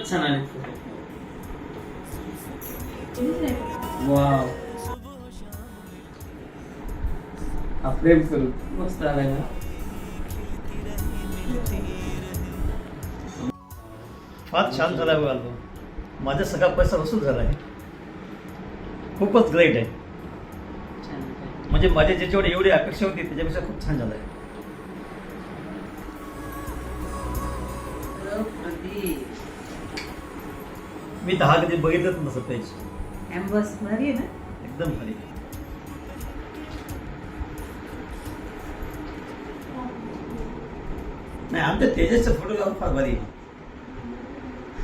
खूपच छान आले वाव. हा प्रेम करू मस्त आलाय ना. फार छान झाला बघा अल्बम. माझा सगळा पैसा वसूल झाला आहे. खूपच ग्रेट आहे. छान आहे. म्हणजे माझ्या ज्याच्यावर एवढी अपेक्षा होती त्याच्यापेक्षा खूप छान झालं आहे. प्रदीप मी 10 कधी बघितलंच नसत पेज. एम्बस भारी आहे ना. एकदम भारी. नाही आमच्या तेजसचा फोटो लावून फार भारी आहे.